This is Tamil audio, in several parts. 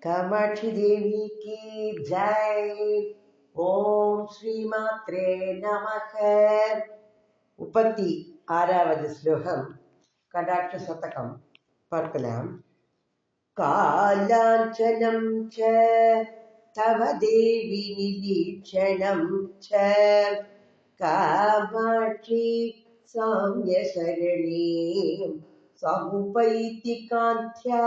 कामाक्षी देवी की जय। ओम श्री मात्रे नमः। 36வது ஸ்லோகம் கடாட்ச சதகம் பார்க்கலாம். காலாஞ்சனம் ச தவ தேவி நிரீட்சணம் ச காமாட்சி சாம்ய சரணீம் சமுபைதி காந்த்யா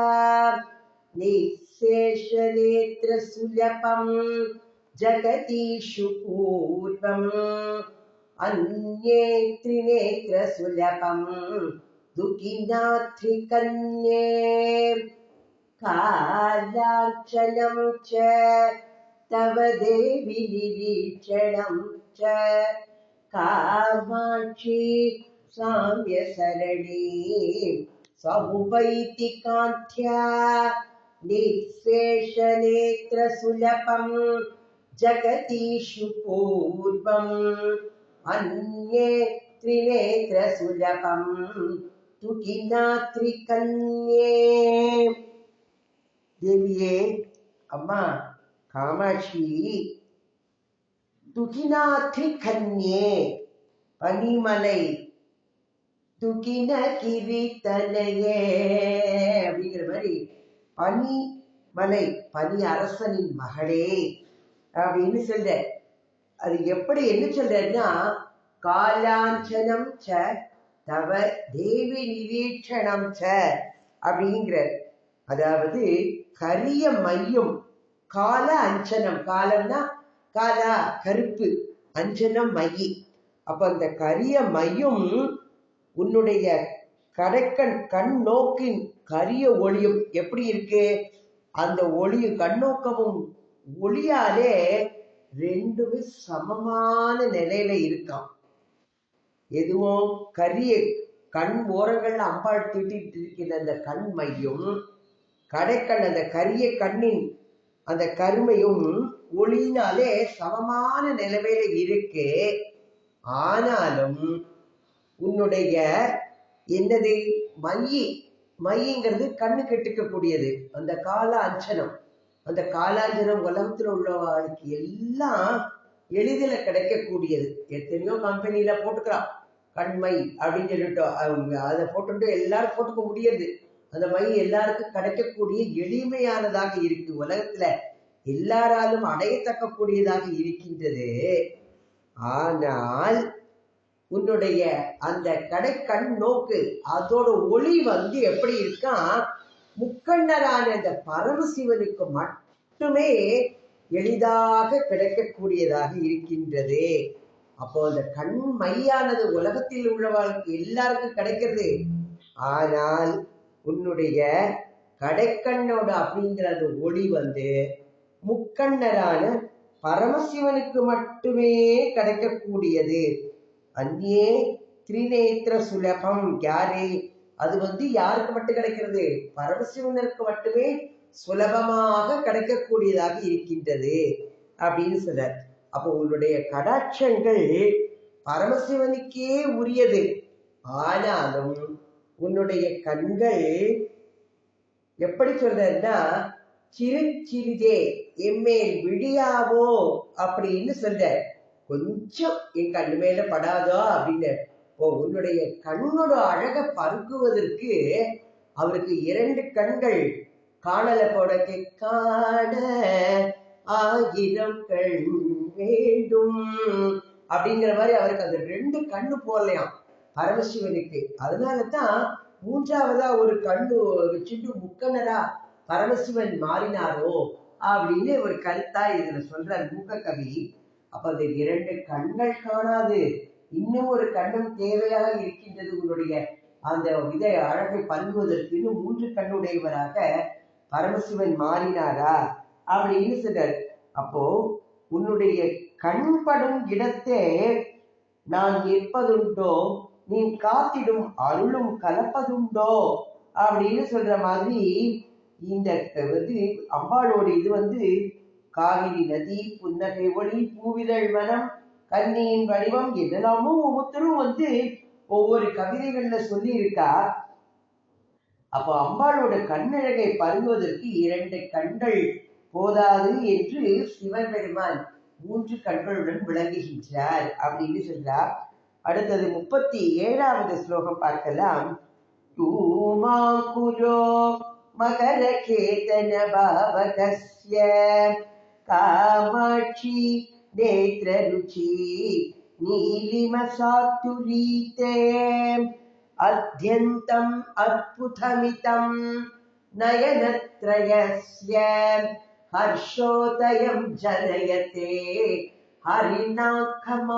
निःशेषनेत्र सुलभं जगतीषु पूर्वम् अन्ये त्रिनेत्र सुलभं दुःखिनात्रिकन्ये कालार्चनं च तव देवि निरीक्षणं च कामाक्षी साम्य सरणी समुपैति कान्त्या निःशेषनेत्र सुलभं जगतीषु पूर्वम् अन्ये त्रिनेत्र सुलभं तुकिनात्रिकन्ये. देविये अम्मा कामाक्षी तुकिनात्रिकन्ये पनिमலை துகின கிரித்தனையே அப்படிங்கிற மாதிரி பனி மலை பனி அரசனின் மகளே அப்படின்னு சொல்ற. அது எப்படி என்ன சொல்றன்னா, காலாஞ்சனம் ச தவ தேவி நிரீட்சணம் ச அப்படிங்கிற, அதாவது கரிய மையும் கால அஞ்சனம், காலம்னா காலா கருப்பு, அஞ்சனம் மையி. அப்ப அந்த கரிய மையும் உன்னுடைய கடைக்கண் கண் நோக்கின் கரிய ஒளியும் எப்படி இருக்கு, அந்த ஒளியும் கண்ணோக்கமும் ஒளியாலே ரெண்டுமே சமமான நிலையில இருக்காம். எதுவும் கரிய கண் ஓரங்கள்ல அம்பாள் தீட்டிட்டு இருக்கிற அந்த கண் மையும் கடைக்கண் அந்த கரிய கண்ணின் அந்த கருமையும் ஒளியினாலே சமமான நிலைமையில இருக்கு. ஆனாலும் உன்னுடைய என்னது மையங்கிறது கண்ணு கெட்டுக்கக்கூடியது. அந்த கால அஞ்சனம், அந்த காலாஞ்சனம் உலகத்துல உள்ளவர்களுக்கு எல்லாம் எளிதில் கிடைக்கக்கூடியது. எத்தனையோ கம்பெனியில போட்டுக்கிறான் கண்மை அப்படின்னு சொல்லிட்டு, அவங்க அதை போட்டுட்டு எல்லாரும் போட்டுக்க முடியாது. அந்த மை எல்லாருக்கும் கிடைக்கக்கூடிய எளிமையானதாக இருக்கு, உலகத்துல எல்லாராலும் அடையத்தக்கக்கூடியதாக இருக்கின்றது. ஆனால் உன்னுடைய அந்த கடைக்கண் நோக்கு அதோட ஒளி எப்படி இருக்கா, முக்கண்ணரான அந்த பரமசிவனுக்கு மட்டுமே எளிதாக கிடைக்கக்கூடியதாக இருக்கின்றது. அப்போ அந்த கண் மையானது உலகத்தில் உள்ளவர்களுக்கு எல்லாருக்கும் கிடைக்கிறது. ஆனால் உன்னுடைய கடைக்கண்ணோட அப்படிங்கிற அந்த ஒளி முக்கண்ணரான பரமசிவனுக்கு மட்டுமே கிடைக்கக்கூடியது. அந்நே திரிநேத்திர சுலபம், யாரே அது யாருக்கு மட்டும் கிடைக்கிறது, பரமசிவனருக்கு மட்டுமே சுலபமாக கிடைக்கக்கூடியதாக இருக்கின்றது அப்படின்னு சொல்றார். அப்போ உன்னுடைய கடாட்சங்கள் பரமசிவனுக்கே உரியது. ஆனாலும் உன்னுடைய கண்கள் எப்படி சொல்றதுன்னா, சிறு சிறிதே எம்மேல் விழியாவோ அப்படின்னு சொல்ற, கொஞ்சம் என் கண்ணு மேல படாதோ அப்படின்னு. உன்னுடைய கண்ணோட அழக பருகுவதற்கு அவருக்கு 2 கண்கள் காணல போட காண 1000 கண் வேண்டும் அப்படிங்கிற மாதிரி அவருக்கு அந்த 2 கண்ணு போடலையாம் பரமசிவனுக்கு. அதனாலதான் 3ஆவதா ஒரு கண்ணு வச்சுட்டு முக்கண்ணரா பரமசிவன் மாறினாரோ அப்படின்னு ஒரு கருத்தா இதுல சொல்றார் மூக்க கவி. அப்ப அந்த 2 கண்கள் காணாது, இன்னும் ஒரு கண்ணும் தேவையாக இருக்கின்றது உன்னுடைய அந்த இதை அழகை பருகுவதற்கு. இன்னும் 3 கண்ணுடையவராக பரமசிவன் மாறினாரா அப்படின்னு சொல்றார். அப்போ உன்னுடைய கண்படும் இடத்தே நான் நிற்பதுண்டோ, நீ காத்திடும் அருளும் கலப்பதுண்டோ அப்படின்னு சொல்ற மாதிரி இந்த அம்பாளோட இது காவிரி நதி, புன்னகை ஒளி, பூவிதழ் வனம், கன்னியின் வடிவம் என்னெல்லாமோ ஒவ்வொருத்தரும் ஒவ்வொரு கவிதைகள்ல சொல்லி இருக்கா. அப்போ அம்பாளோட கண்ணழகை பருகுவதற்கு 2 கண்கள் போதாது என்று சிவபெருமான் 3 கண்களுடன் விளங்குகின்றார் அப்படின்னு சொல்றார். அடுத்தது 37வது ஸ்லோகம் பார்க்கலாம். தூமாங்குரோ மகரகேதன பாவகஸ்ய காமாட்சி நேத்ரருச்சி நீலிமசாத்துரீதே அத்யந்தம் அத்புதமிதம் நயனத்ரயஸ்ய ஹர்ஷோதயம் ஜனயதே ஹரிநாகமௌலேகே.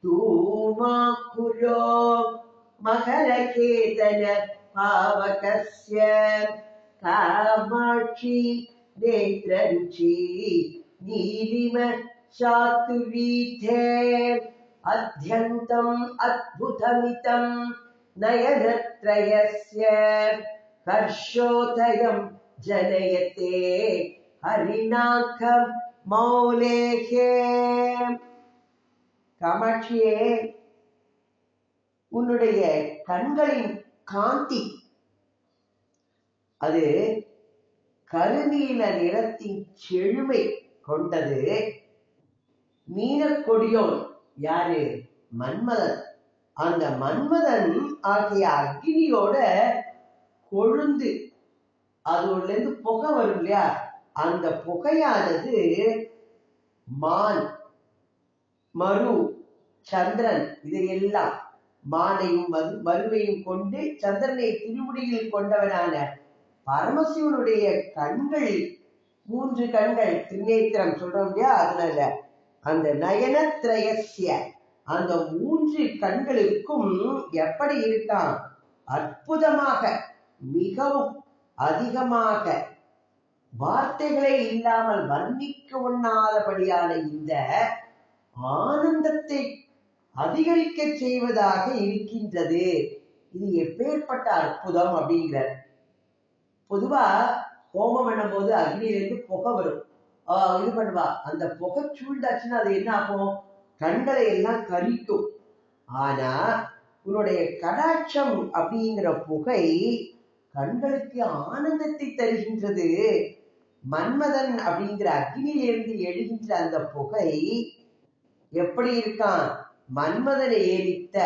தூமாக்குரோ மகரகேதன பாவகஸ்ய காமாட்சி நேத்ரருச்சி நீலிம சாத்துரீதே அத்யந்தம் அத்புதமிதம் நயனத்ரயஸ்ய ஹர்ஷோதயம் ஜனயதே ஹரிநாகம் மௌலேகே. காமாட்சியே, உன்னுடைய கண்களின் காந்தி அது கருநீல நிறத்தின் செழுமை கொண்டது. மீனக்கொடியோன் யாரு? மன்மதன். அந்த மன்மதன் ஆகிய அக்னியோட கொழுந்து அதுல இருந்து புகை வரும் இல்லையா, அந்த புகையானது மான், மரு, சந்திரன் இதையெல்லாம் மானையும் மருவையும் கொண்டு சந்திரனை திருமுடியில் கொண்டவனான பரமசிவனுடைய கண்கள் 3 கண்கள் திரிநேத்திரம் சொல்றோம் இல்லையா, அதனால அந்த நயனத்ரயஸ்ய அந்த 3 கண்களுக்கும் எப்படி இருக்கான்? அற்புதமாக, மிகவும் அதிகமாக, வார்த்தைகளே இல்லாமல் வர்ணிக்க ஒண்ணாதபடியான இந்த ஆனந்தத்தை அதிகரிக்க செய்வதாக இருக்கின்றது. இது எப்பேற்பட்ட அற்புதம் அப்படிங்கிறார். பொதுவா ஹோமம் பண்ணும் போது அக்னியிலிருந்து புகை வரும், இது பண்ணுவா. அந்த புகை சூழ்ந்தாச்சுன்னா அது என்ன ஆகும்? கண்களை எல்லாம் கரிக்கும். ஆனா உன்னுடைய கடாட்சம் அப்படிங்கிற புகை கண்களுக்கு ஆனந்தத்தை தருகின்றது. மன்மதன் அப்படிங்கிற அக்னியிலிருந்து எழுகின்ற அந்த புகை எப்படி இருக்கான்? மன்மதனை எரித்த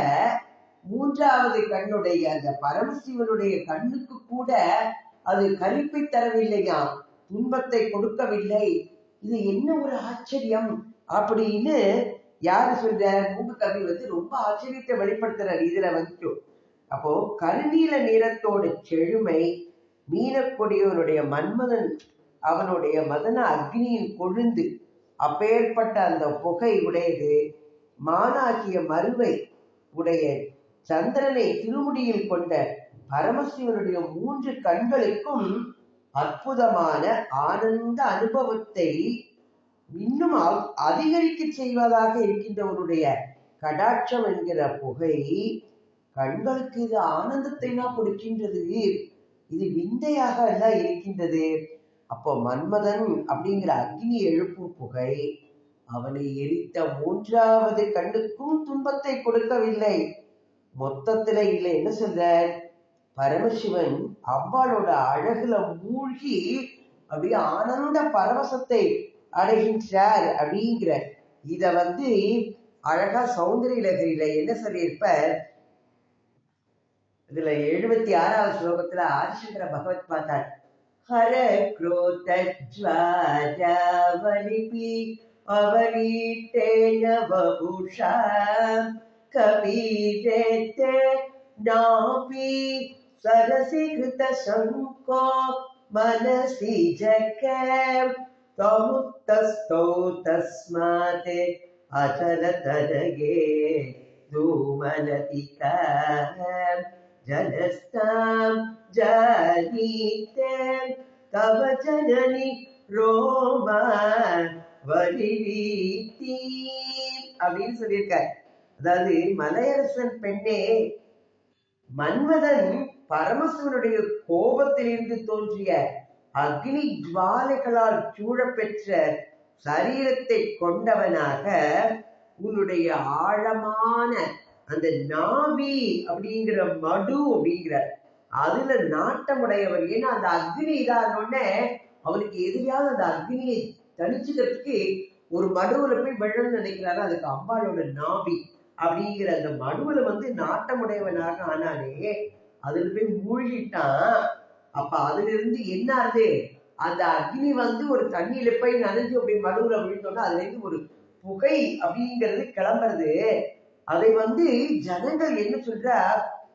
3வது கண்ணுடைய அந்த பரமசிவனுடைய கண்ணுக்கு கூட அது கரிப்பை தரவில்லையாம், துன்பத்தை கொடுக்கவில்லை. இது என்ன ஒரு ஆச்சரியம் அப்படின்னு யாரு சொல்ற? மூககவி ரொம்ப ஆச்சரியத்தை வெளிப்படுத்துறார் இதுல வந்துட்டு. அப்போ கருநீல நிறத்தோட செழுமை, மீனக்கொடியோனுடைய மன்மதன் அவனுடைய மதன அக்னியின் கொழுந்து அப்பேற்பட்ட அந்த புகை உடையது, மானாகிய மருவை உடைய சந்திரனை திருமுடியில் கொண்ட பரமசிவனுடைய 3 கண்களுக்கும் அற்புதமான ஆனந்த அனுபவத்தை இன்னும் அதிகரிக்க செய்வதாக இருக்கின்றவருடைய கடாட்சம் என்கிற புகை கண்களுக்கு இது ஆனந்தத்தை தான் கொடுக்கின்றது. இது விந்தையாக எல்லாம் இருக்கின்றது. அப்போ மன்மதன் அப்படிங்கிற அக்னி எழுப்பும் புகை அவனை எரித்த 3வது கண்ணுக்கும் துன்பத்தை கொடுக்கவில்லை. மொத்தத்துல இல்லை என்ன சொல்ற? பரமசிவன் அம்பாளோட அழகுல மூழ்கி அப்படியே ஆனந்த பரவசத்தை அடைகின்றார் அப்படிங்கிற இத அழகா சௌந்தரிய லகரியில என்ன சொல்லியிருப்ப, இதுல 76வது ஸ்லோகத்துல ஆதிசங்கர பகவத் பார்த்தார். ஹர க்ரோத ஜ்வாஜாவலிபி அவலீட்டேன வபுஷா கபீரேத்தே நாபி சரசி கிருத சங்கோ மனசி ஜகம் தமுத்தஸ்தோ தஸ்மாதே அச்சலதனகே தூமலதிகாம் ஜனஸ்தாம் ஜானீதே தவ ஜனனி ரோமா வலிவீதி அப்படின்னு சொல்லியிருக்கார். அதாவது மலையரசன் பெண்ணே, மன்மதன் பரமசிவனுடைய கோபத்திலிருந்து தோன்றிய அக்னி ஜுவாலைகளால் சூழப்பெற்ற சரீரத்தை கொண்டவனாக உன்னுடைய ஆழமான அந்த நாவி அப்படிங்கிற மடு அப்படிங்கிற அதுல நாட்டமுடையவர். ஏன்னா அந்த அக்னி இதானோடனே அவனுக்கு எதிரியாவது அந்த அக்னியை தணிச்சுக்கிறதுக்கு ஒரு மடுவுல போய் விழணும்னு நினைக்கிறாரு. அதுக்கு அம்பாளோட நாவி அப்படிங்கிற அந்த மடுவுல வந்து நாட்டமுடையவனாக ஆனாலே அதுல போய் மூழ்கிட்டான். அப்ப அதுல இருந்து என்ன ஆகுது, அந்த அக்னி வந்து ஒரு தண்ணியில போய் நனைஞ்சு அப்படி மடுவுல விழுந்தோம்னா அதுல இருந்து ஒரு புகை அப்படிங்கிறது கிளம்புறது. அதை வந்து ஜனங்கள் என்ன சொல்றா,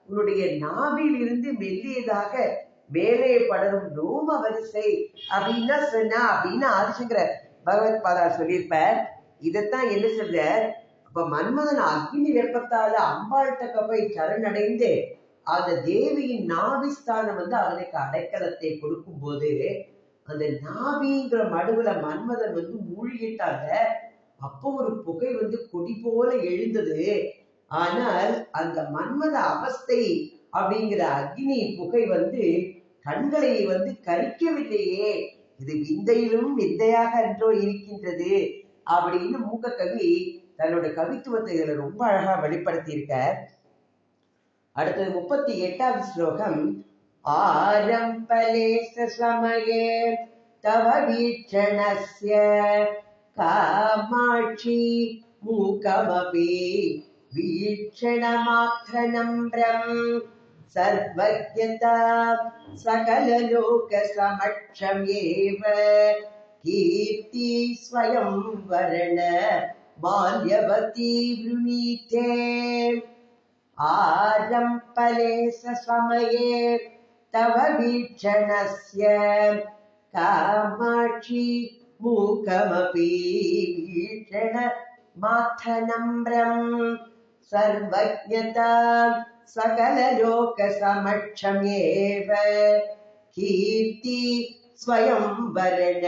உன்னுடைய நாவில் இருந்து மெல்லியதாக மேலே படரும் ரோம வரிசை அப்படின்னா சொன்னா அப்படின்னு ஆதிசங்கர பகவத் பாதார் சொல்லியிருப்ப. இதைத்தான் என்ன சொல்ற, அப்ப மன்மதன் அக்னி வெப்பத்தால அம்பாள்கிட்ட போய் சரணடைந்து அந்த தேவியின் நாவிஸ்தானம் வந்து அவனுக்கு அடைக்கலத்தை கொடுக்கும் போது அந்த நாவிங்கிற மடுவுல மன்மதன் வந்து மூழ்கிட்டாங்க. அப்போ ஒரு புகை வந்து கொடி போல எழுந்தது. ஆனால் அந்த மன்மத அவஸ்தை அப்படிங்கிற அக்னி புகை வந்து கண்களை வந்து கரிக்கவில்லையே, இது விந்தையிலும் விந்தையாக அன்றோ இருக்கின்றது அப்படின்னு மூக்க கவி தன்னோட கவித்துவத்தை இதுல ரொம்ப அழகா வெளிப்படுத்தி இருக்க. அடுத்தது 38வது ஸ்லோகம். ஆரம்பலேச சமயே தவ வீட்சணஸ்ய காமாட்சி மூகமபி வீட்சணமாத்ரநம்ரம் சர்வஜ்ஞதா சகலலோக சமட்சம் ஏவ கீர்த்தி ஸ்வயம் வரண மால்யவதி விருணீதே. ஆரம்பலேச சமயே தவ வீட்சணஸ்ய காமாட்சி மூகமபி வீட்சண மாத்ரநம்ரம் சர்வஜ்ஞதா சகலலோக சமட்சம் ஏவ கீர்த்தி ஸ்வயம் வரண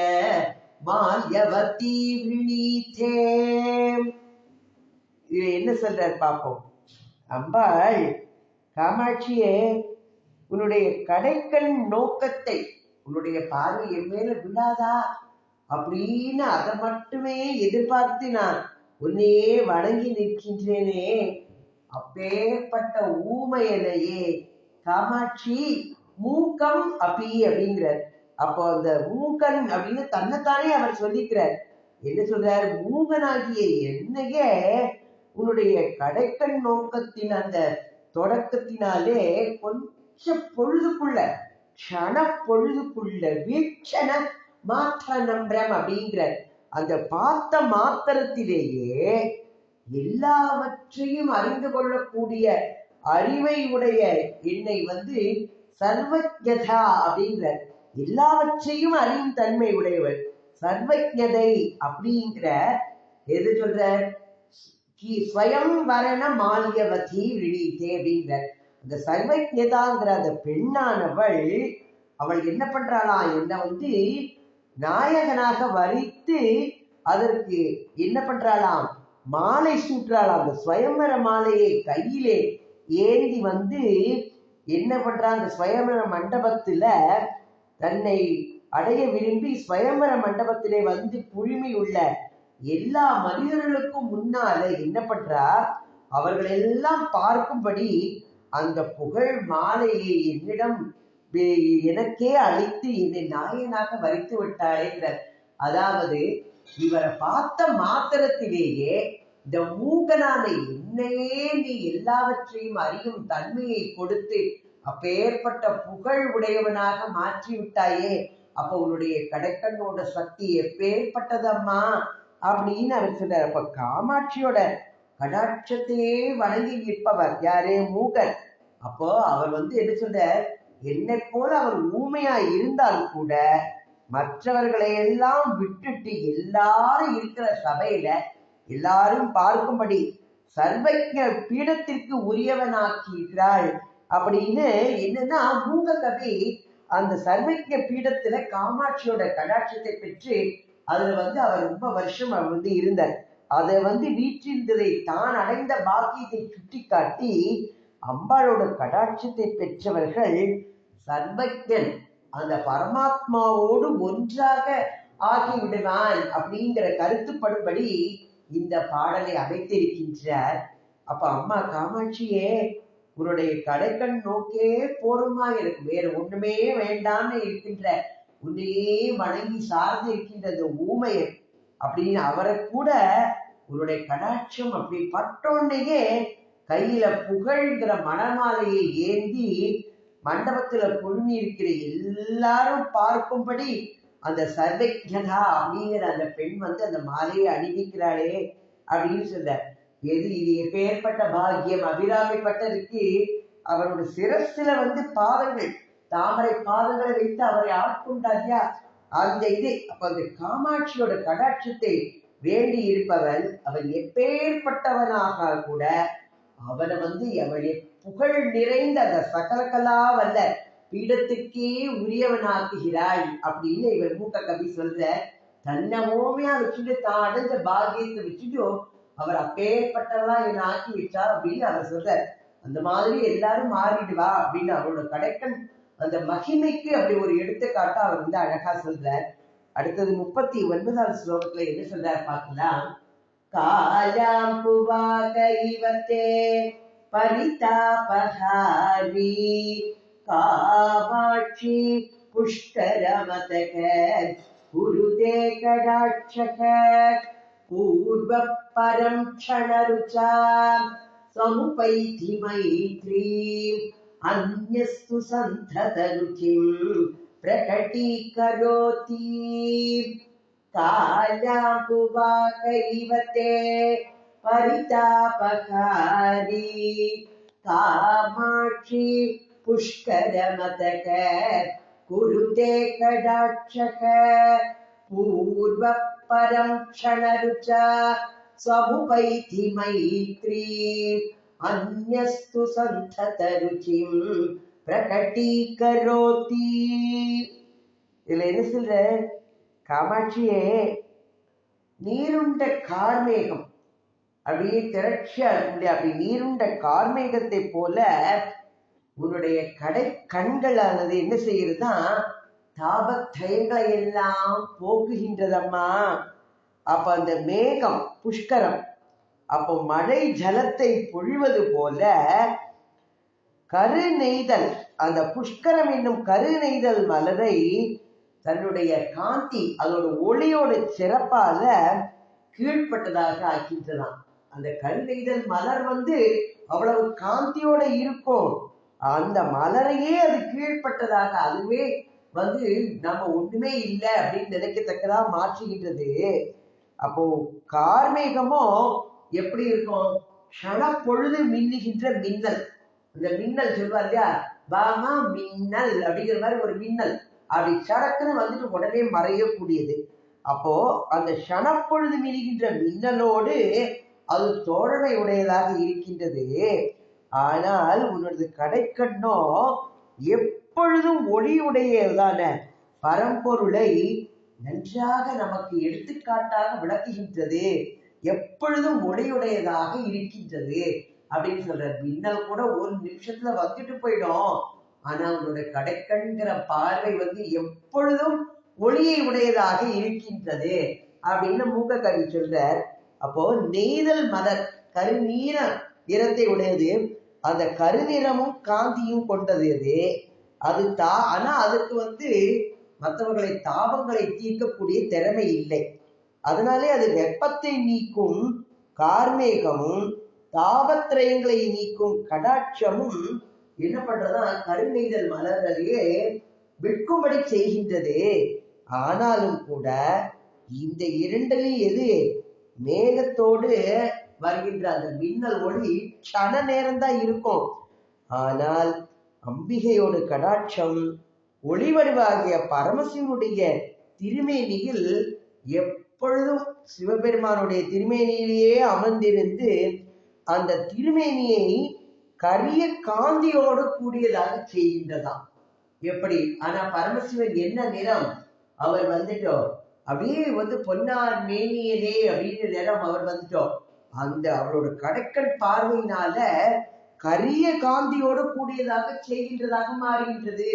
மால்யவதி விருணீதே. இது என்ன சொல்றார் பார்ப்போம். அம்பாள் காமாட்சியே, உன்னுடைய கடைக்கண் நோக்கத்தை, உன்னுடைய பார்வை என் மேல விடாதா அப்படின்னு அதை மட்டுமே எதிர்பார்த்து நான் உன்னையே வணங்கி நிற்கின்றேனே. அப்பேற்பட்ட ஊமையனையே காமாட்சி மூக்கம் அப்பி அப்படிங்கிறார். அப்போ அந்த மூக்கன் அப்படின்னு தன்னைத்தானே அவர் சொல்லிக்கிறார். என்ன சொல்றார், மூங்கனாகிய என்னையே உன்னுடைய கடைக்கண் நோக்கத்தின் அந்த தொடக்கத்தினாலே கொஞ்சம் பொழுதுக்குள்ள க்ஷண பொழுதுக்குள்ள வீட்சண மாற்ற நம்பரம் அப்படிங்கிற அந்த பார்த்த மாத்திரத்திலேயே எல்லாவற்றையும் அறிந்து கொள்ளக்கூடிய அறிவை உடைய என்னை வந்து சர்வஜதா அப்படிங்கிற எல்லாவற்றையும் அறியும் தன்மை உடையவர். சர்வஜதை அப்படிங்கிற எது சொல்ற, ஸ்வயம் வரண மால்யவதி விழீதே அப்படிங்கிற அந்த சர்வஜதாங்கிற அந்த பெண்ணானவள் அவள் என்ன பண்றாளாம், என்ன வந்து நாயகனாக வரித்து அதற்கு என்ன பண்றாளாம், மாலை சூற்றாளாம். அந்த ஸ்வயம்பர மாலையை கையிலே ஏந்தி வந்து என்ன பண்றா, அந்த ஸ்வயம்பர மண்டபத்துல தன்னை அடைய விரும்பி ஸ்வயம்பர மண்டபத்திலே வந்து புழுமி உள்ள எல்லா மனிதர்களுக்கும் முன்னால என்ன பண்றா, அவர்கள் எல்லாம் பார்க்கும்படி அந்த புகழ் மாலையை என்னிடம் எனக்கே அளித்து என்னை நாயனாக வரித்து விட்டாளேங்கிறார். அதாவது இவரை பார்த்த மாத்திரத்திலேயே இந்த மூகனான என்னையே நீ எல்லாவற்றையும் அறியும் தன்மையை கொடுத்து அப்பேற்பட்ட புகழ் உடையவனாக மாற்றி விட்டாயே. அப்ப உன்னுடைய கடைக்கண்ணோட சக்தி எப்பேற்பட்டதம்மா அப்படின்னு அவர் சொல்றார். அப்ப காமாட்சியோட கடாட்சத்தையே வணங்கி நிற்பவர் யாரே, மூகன். அப்போ அவர் வந்து என்ன சொல்ற, என்னை போல அவர் ஊமையா இருந்தால் கூட மற்றவர்களை எல்லாம் விட்டுட்டு எல்லாரும் இருக்கிற சபையில எல்லாரும் பார்க்கும்படி சர்வஜ பீடத்திற்கு உரியவனாக்கிறாள் அப்படின்னு. என்னன்னா மூக கவி அந்த சர்வஜ பீடத்துல காமாட்சியோட கடாட்சத்தை பெற்று அதுல வந்து அவர் ரொம்ப வருஷம் அவர் வந்து இருந்தார். அதை வந்து வீற்றிருந்ததை தான் அடைந்த பாக்கியத்தை சுட்டி காட்டி அம்பாளோட கடாட்சத்தை பெற்றவர்கள் சர்வஜன் அந்த பரமாத்மாவோடு ஒன்றாக ஆகிவிடுவான் அப்படிங்கிற கருத்துப்படும்படி இந்த பாடலை அமைத்திருக்கின்றார். அப்ப அம்மா காமாட்சியே, உன்னுடைய கடைக்கண் நோக்கே போருமா, எனக்கு வேற ஒண்ணுமே வேண்டாம்னு இருக்கின்ற, உன்னையே வணங்கி சார்ந்து இருக்கின்ற அந்த ஊமையன் அப்படின்னு அவரை கூட உன்னுடைய கடாட்சம் அப்படி பட்டோன்னையே கையில புகழ்கிற மணமாலையை ஏந்தி மண்டபத்துல குழுமி இருக்கிற எல்லாரும் பார்க்கும்படி அந்த சர்வஜதா அப்படிங்கிற அந்த பெண் வந்து அந்த மாலையை அணிவிக்கிறாளே அப்படின்னு சொல்ற. இது எப்பேற்பட்ட பாக்கியம்! அபிராமிப்பட்டருக்கு அவரோட சிரஸ்ல வந்து பாதங்கள், தாமரை பாதங்களை வைத்து அவரை ஆட்கொண்டாரியா அந்த இது. அப்ப அந்த காமாட்சியோட கடாட்சத்தை வேண்டி இருப்பவன் அவன் எப்பேற்பட்டவனாக கூட அவனை வந்து அவளுடைய புகழ் நிறைந்த அந்த சகலகலா வல்ல பீடத்துக்கே உரியவனாக்குகிறாள் அப்படின்னு இவர் மூக்க கவி சொல்ற. தன்னை ஓமையா வச்சுட்டு தான் அடைஞ்ச பாகியத்தை வச்சுட்டு அவர் அப்பேற்பட்டவளா என்ன ஆக்கி வச்சா அப்படின்னு அவர் சொல்ற. அந்த மாதிரி எல்லாரும் மாறிடுவா அப்படின்னு அவரோட கடைக்கண் அந்த மகிமைக்கு அப்படி ஒரு எடுத்துக்காட்டா அவர் வந்து அழகா சொல்றார். அடுத்தது 39வது ஸ்லோகத்துல என்ன சொல்றாரு பார்க்கலாம். காயாம் புவாகைவதே பரிதாபஹாரி காமாட்சி புஷ்கரமதக குருதே கடாட்சக பூர்வ பரம் க்ஷணருச்சா சமுபைதி மைத்ரீ அன்யஸ்து சந்ததருச்சிம் பிரகடீகரோதி. காயாம்புவாகைவதே பரிதாபகாரி காமாட்சி புஷ்கரமதக குருதே கடாட்சக பூர்வ பரம் க்ஷணருச்சா சமுபைதி மைத்ரீ அன்யஸ்து சந்ததருச்சிம் பிரகடீகரோதி. இதுல என்ன சொல்ற? காமாட்சியே, நீருண்ட கார்மேகம் அப்படியே திரட்சியா இருக்க, அப்படி நீருண்ட கார்மேகத்தை போல உன்னுடைய கடை கண்களானது என்ன செய்யறதுன்னா தாபத்ரயங்களை எல்லாம் போக்குகின்றதம்மா. அப்ப அந்த மேகம் புஷ்கரம், அப்போ மழை ஜலத்தை பொழிவது போல கரு நெய்தல், அந்த புஷ்கரம் என்னும் கரு நெய்தல் மலரை தன்னுடைய காந்தி அதோட ஒளியோட சிறப்பால கீழ்பட்டதாக ஆக்கின்றதாம். அந்த கரு நெய்தல் மலர் வந்து அவ்வளவு காந்தியோட இருக்கும், அந்த மலரையே அது கீழ்பட்டதாக அதுவே வந்து நம்ம ஒண்ணுமே இல்லை அப்படின்னு நினைக்கத்தக்கதா மாற்றுகின்றது. அப்போ கார்மேகமும் எப்படி இருக்கும்? க்ஷணப்பொழுது மின்னுகின்ற மின்னல். இந்த மின்னல் சொல்லுவா இல்லையா, பாமா மின்னல் அப்படிங்கிற மாதிரி ஒரு மின்னல் அப்படி சடக்குன்னு வந்துட்டு உடனே மறையக்கூடியது. அப்போ அந்த க்ஷணப்பொழுது மின்னுகின்ற மின்னலோடு அது தோழமை உடையதாக இருக்கின்றது. ஆனால் உன்னது கடைக்கண்ணோ எப்பொழுதும் ஒளியுடையதான பரம்பொருளை நன்றாக நமக்கு எடுத்துக்காட்டாக விளக்குகின்றது, எப்பொழுதும் ஒளியுடையதாக இருக்கின்றது அப்படின்னு சொல்ற. மின்னல் கூட ஒரு நிமிஷத்துல வந்துட்டு போயிடும், ஆனா உன்னோட கடைக்கண்கிற பார்வை வந்து எப்பொழுதும் ஒளியை உடையதாக இருக்கின்றது அப்படின்னு மூக்க கவி சொல்றார். அப்போ நெய்தல் மலர் கருநீர நிறத்தை உடையது, அந்த கருநிறமும் காந்தியும் கொண்டது அது ஆனா அதுக்கு வந்து மற்றவர்களை தாபங்களை தீர்க்கக்கூடிய திறமை இல்லை. அதனாலே அது வெப்பத்தை நீக்கும் கார்மேகமும் தாபத்திரயங்களை நீக்கும் கடாட்சமும் என்ன பண்றதா கருநெய்தல் மலர்களையே விற்கும்படி செய்கின்றது. ஆனாலும் கூட இந்த இரண்டிலும் எது மேகத்தோடு வருகின்ற அந்த மின்னல் ஒளி க்ஷண நேரம்தான் இருக்கும். ஆனால் அம்பிகையோட கடாட்சம் ஒளிவடிவாகிய பரமசிவனுடைய திருமேனியில் எப்பொழுதும் சிவபெருமானுடைய திருமேனியிலேயே அமர்ந்திருந்து அந்த திருமேனியை கரிய காந்தியோடு கூடியதாக செய்கின்றதாம். எப்படி? ஆனா பரமசிவன் என்ன நிறம்? அவர் வந்துட்டோம் அப்படியே வந்து பொன்னார் மேனியனே அப்படின்னு நிறம் அவர் வந்துட்டோம். அந்த அவரோட கடைக்கண் பார்வையினால கரிய காந்தியோடு கூடியதாக செய்கின்றதாக மாறுகின்றது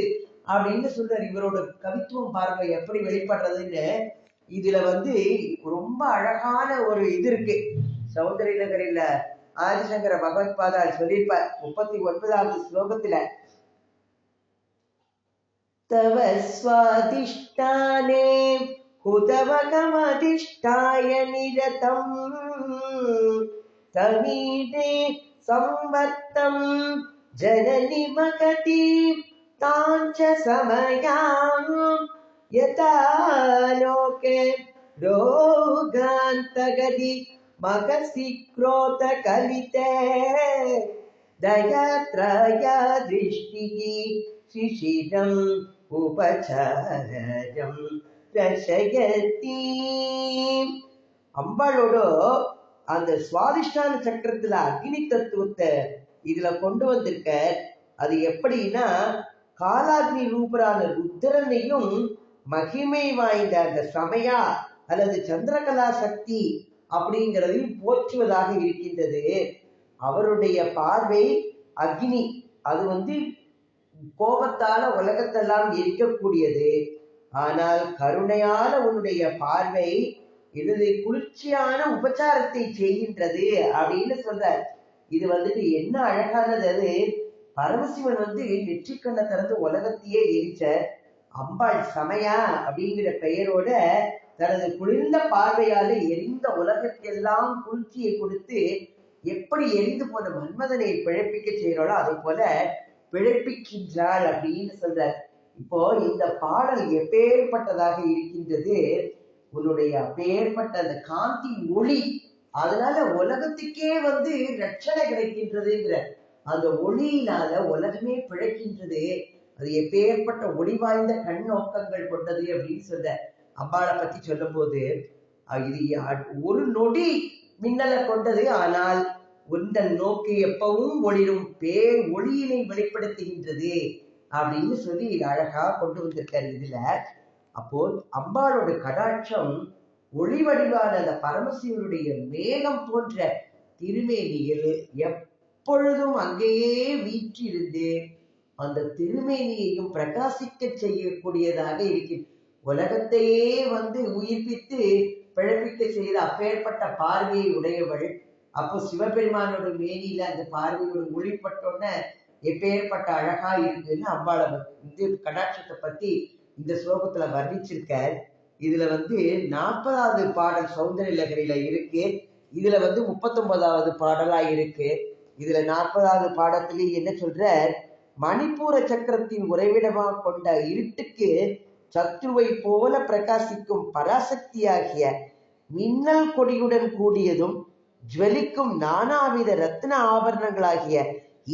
அப்படின்னு சொல்றாரு. இவரோட கவித்துவம் பார்வை எப்படி வெளிப்படுறதுன்னு இதுல வந்து ரொம்ப அழகான ஒரு இது இருக்கு. சௌந்தரிய நகரில ஆதிசங்கர பகவத்பாதால் சொல்லியிருப்பார் 39வது ஸ்லோகத்துல, தவ ஸ்வாதிஷ்டானே ஹுதவகமதிஷ்டாய நிரதம் தமீதே சம்வர்த்தம் ஜனனி மகதி தாஞ்ச சமயாம் யதா லோகே ரோகாந்தகதி மகசி க்ரோத கலிதே தயத்ரயா திருஷ்டிகி சிசிரம் உபசாரம் ரசயதி. அம்பாளோட அந்த சுவாதிஷ்டான சக்கரத்துல அக்னி தத்துவத்தை இதுல கொண்டு வந்திருக்க. அது எப்படின்னா, காலாக்னி ரூபரான ருத்ரனையும் மகிமை வாய்ந்த அந்த சமயா அல்லது சந்திரகலா சக்தி அப்படிங்கிறதையும் போற்றுவதாக இருக்கின்றது. அவருடைய பார்வை அக்னி, அது கோபத்தால உலகத்தெல்லாம் எரிக்கக்கூடியது. ஆனால் கருணையால உன்னுடைய பார்வை இது குளிர்ச்சியான உபச்சாரத்தை செய்கின்றது அப்படின்னு சொல்ற. இது என்ன அழகானது. அது பரமசிவன் நெற்றிக்கண்ணை திறந்து உலகத்தையே எரிச்ச அம்பாள் சமயா அப்படிங்கிற பெயரோட தனது குளிர்ந்த பார்வையால எரிந்த உலகத்தெல்லாம் குளிர்ச்சியை கொடுத்து எப்படி எரிந்து போன மன்மதனை பிழைப்பிக்க செய்யறாளோ அதை போல பிழைப்பிக்கின்றாள் அப்படின்னு சொல்றார். இப்போ இந்த பாடல் எப்பேற்பட்டதாக இருக்கின்றது. உன்னுடைய அப்பேற்பட்ட அந்த காந்தி ஒளி, அதனால உலகத்துக்கே ரட்சணை கிடைக்கின்றதுங்கிற அந்த ஒளியினால உலகமே பிழைக்கின்றது. அது எப்பேற்பட்ட ஒளி வாய்ந்த கண் நோக்கங்கள் கொண்டது அப்படின்னு சொல்ற. அம்பாளை பத்தி சொல்லும் போது இது ஒரு நொடி மின்னலை கொண்டது, ஆனால் உந்தன் நோக்கி எப்பவும் ஒளிரும் பேர் ஒளியினை வெளிப்படுத்துகின்றது அப்படின்னு சொல்லி அழகா கொண்டு வந்திருக்காரு இதுல. அப்போ அம்பாளோட கடாட்சம் ஒளி வடிவான அந்த பரமசிவனுடைய மேகம் போன்ற திருமேனியில் எப்பொழுதும் அங்கேயே வீற்றிருந்து அந்த திருமேனியையும் பிரகாசிக்க செய்யக்கூடியதாக இருக்கு. உலகத்தையே உயிர்ப்பித்து பிழப்பிக்க செய்த அப்பேற்பட்ட பார்வையை உடையவள். அப்போ சிவபெருமானோட மேனியில அந்த பார்வையோட ஒளிப்பட்டோன்ன எப்பேற்பட்ட அழகா இருக்குன்னு அம்பாளை கடாட்சத்தை பத்தி இந்த ஸ்லோகத்துல வர்ணிச்சிருக்க. இதுல 40வது பாடல் சௌந்தரிய லகரியில இருக்கு. இதுல 39வது பாடலா இருக்கு. இதுல 40வது பாடத்திலே என்ன சொல்ற, மணிப்பூர சக்கரத்தின் உறைவிடமாக கொண்ட இருட்டுக்கு சத்ருவை போல பிரகாசிக்கும் பராசக்தியாகிய மின்னல் கொடியுடன் கூடியதும் ஜுவலிக்கும் நானாவித ரத்ன ஆபரணங்களாகிய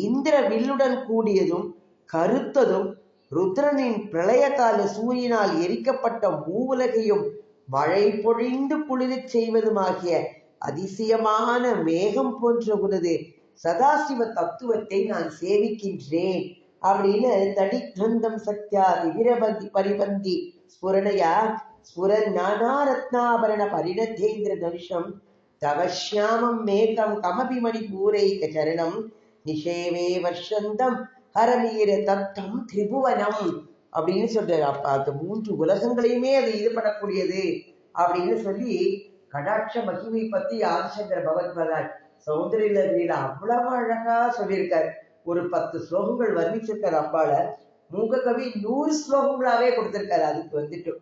இந்திர வில்லுடன் கூடியதும் கருத்ததும் ருத்ரனின் பிரளய கால சூரியனால் எரிக்கப்பட்ட மூவுலகையும் மழை பொழிந்து குளிரச் செய்வதுமாகிய அதிசயமான மேகம் போன்ற உனது சதாசிவ தத்துவத்தை நான் சேவிக்கின்றேன் அப்படின்னு தடித்தந்தம் சக்தியா விவிரபதி பரிபந்தி ஸ்புரணையா ஸ்புரன் நானா ரத்னாபரண பரிணத்தேந்திர தனுஷம் தவஷ்யாமம் மேகம் கமபி மணிபூரைக சரணம் நிஷேவே வர்ஷந்தம் ஹரமீர தத்தம் திரிபுவனம் அப்படின்னு சொல்றாரு. அப்ப அந்த 3 உலகங்களையுமே அது ஈடுபடக்கூடியது அப்படின்னு சொல்லி கடாட்ச மகிமை பத்தி ஆதிசங்கர பகவத்பாதால் சௌந்தரிய லகரியில அவ்வளவு அழகா சொல்லியிருக்காரு. ஒரு 10 ஸ்லோகங்கள் வர்ணிச்சிருக்காரு அம்பாள. மூககவி 100 ஸ்லோகங்களாவே கொடுத்திருக்காரு. அதுக்கு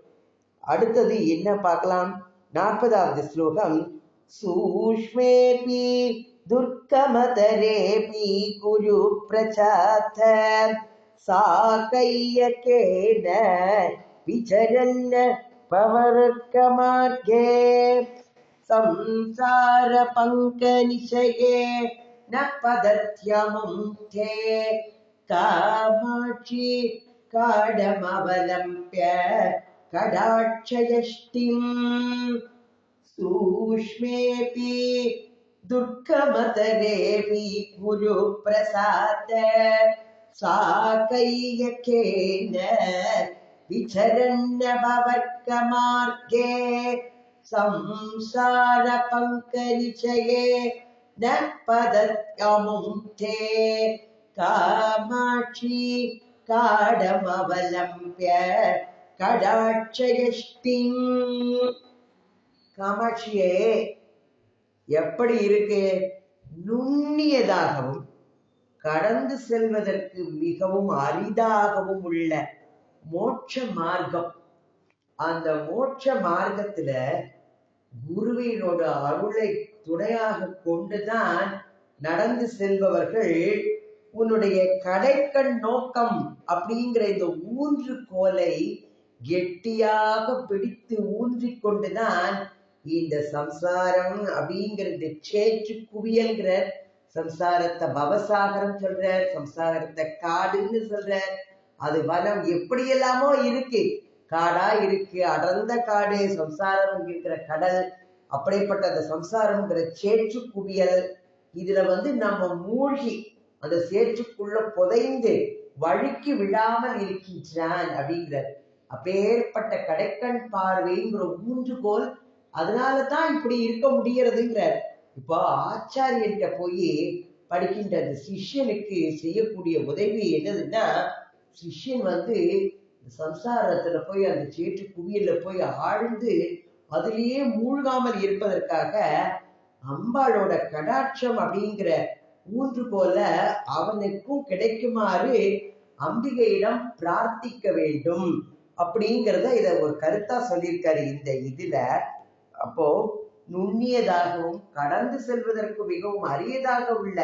அடுத்தது என்ன பார்க்கலாம். 40வது ஸ்லோகம். சூஷ்மேபி துர்கமதரேபி குரு பிரசாத சாகையகேன விசரன்ன பவர்க்கமார்கே संसार पंक निशये न पदत्यमुक्ते कामाक्षी काडमवलम्प्य कडाक्षयष्टिम् सूक्ष्मेऽपि दुर्गमतरेऽपि गुरुप्रसाद साकैयकेन विचरन्न भवर्गमार्गे संसार पंकनिचये न पदत्यमुक्ते कामाक्षी काडमवलम्प्य कडाक्षयष्टिम्. காமாட்சியே எப்படி இருக்கு? நுண்ணியதாகவும் கடந்து செல்வதற்கு மிகவும் அரிதாகவும் உள்ள மோட்ச மார்க்கம். அந்த மோட்ச மார்க்கத்துல குருவினோட அருளை துணையாக கொண்டுதான் நடந்து செல்பவர்கள் உன்னுடைய கடைக்கண் நோக்கம் அப்படிங்கிற இந்த ஊன்றுகோலை கெட்டியாக பிடித்து ஊன்றிக் கொண்டுதான் இந்த சம்சாரம் அப்படிங்கிற இந்த சேற்று குவியல்கிற சம்சாரத்தை பவசாகரம் சொல்ற, சம்சாரத்தை காடுன்னு சொல்ற. அது வனம் எப்படியெல்லாமோ இருக்கு, காடா இருக்கு, அடர்ந்த காடு, சம்சாரம் இருக்கிற கடல். அப்படிப்பட்ட அந்த சம்சாரம்ங்கிற சேற்று குவியல் இதுல நம்ம மூழ்கி அந்த சேற்றுக்குள்ள புதைந்து வழுக்கி விழாமல் இருக்கின்றான் அப்படிங்கிறார். அப்பேற்பட்ட கடைக்கண் பார்வைங்கிற ஊன்றுகோல், அதனாலதான் இப்படி இருக்க முடியறதுங்கிறார். இப்போ ஆச்சாரியன்கிட்ட போய் படிக்கின்ற அந்த சிஷ்யனுக்கு செய்யக்கூடிய உதவி என்னதுன்னா, சிஷ்யன் சம்சாரத்துல போய் அந்த சேற்று குவியல்ல போய் ஆழ்ந்து அதிலேயே மூழ்காமல் இருப்பதற்காக அம்பாளோட கடாட்சம் அப்படிங்கிற ஊன்றுகோல அவனுக்கும் கிடைக்குமாறு அம்பிகையிடம் பிரார்த்திக்க வேண்டும் அப்படிங்கிறத இத ஒரு கருத்தா சொல்லியிருக்காரு இந்த இதுல. அப்போ நுண்ணியதாகவும் கடந்து செல்வதற்கு மிகவும் அரியதாக உள்ள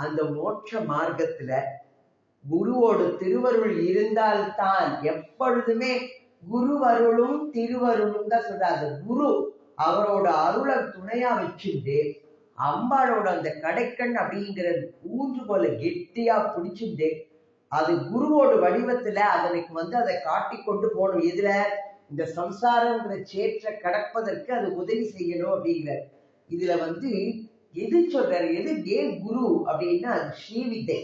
அந்த மோட்ச மார்க்கத்துல குருவோடு திருவருள் இருந்தால்தான், எப்பொழுதுமே குருவருளும் திருவருளும் தான் சொல்றாரு. குரு அவரோட அருளை துணையா வச்சுட்டு அம்பாளோட அந்த கடைக்கண் அப்படிங்கிற ஊன்றுகோலை கெட்டியா பிடிச்சுட்டு அது குருவோட வடிவத்துல அதனுக்கு அதை காட்டி கொண்டு போகணும். எதுல? இந்த சம்சாரங்கிற சேற்றை கடப்பதற்கு அது உதவி செய்யணும் அப்படிங்கிற இதுல எது சொல்றாரு, எது ஏன் குரு அப்படின்னா அது ஸ்ரீவித்தை.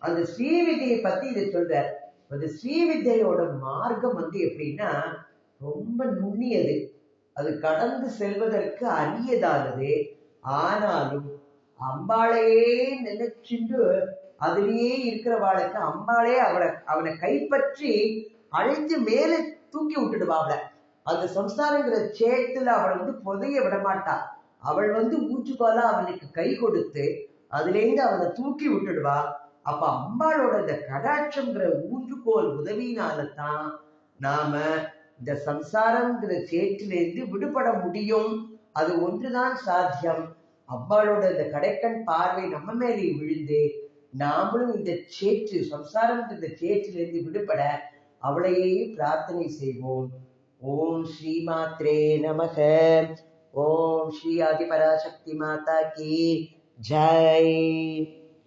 அந்த ஸ்ரீவித்தையை பத்தி இதை சொல்றாரு. அந்த ஸ்ரீவித்தையோட மார்க்கம் எப்படின்னா ரொம்ப நுண்ணியது, அது கடந்து செல்வதற்கு அரியதானது. ஆனாலும் அம்பாளையே நினைச்சுண்டு அதிலேயே இருக்கிறவாளுக்கு அம்பாளே அவனை கைப்பற்றி அழைத்து மேலே தூக்கி விட்டுடுவாங்க. அந்த சம்சாரங்கிற சேத்துல அவளை புதைய விடமாட்டா. அவள் ஊற்றுக்கோலா அவனுக்கு கை கொடுத்து அதுலேருந்து அவனை தூக்கி விட்டுடுவா. அப்ப அம்பாளோட இந்த கடாட்சம்ங்கிற ஊன்றுகோல் உதவினால்தான் நாம இந்த சம்சாரங்கிற சேற்றிலிருந்து விடுபட முடியும். அது ஒன்றுதான் சாத்தியம். அம்பாளோட இந்த கடைக்கண் பார்வை நம்ம மேலே விழுந்து நாமளும் இந்த சேற்று சம்சாரம் இந்த சேற்றிலிருந்து விடுபட அவளையே பிரார்த்தனை செய்வோம். ஓம் ஸ்ரீ மாத்ரே நமக. ஓம் ஸ்ரீ ஆதிபராசக்தி மாதா கி ஜெய்.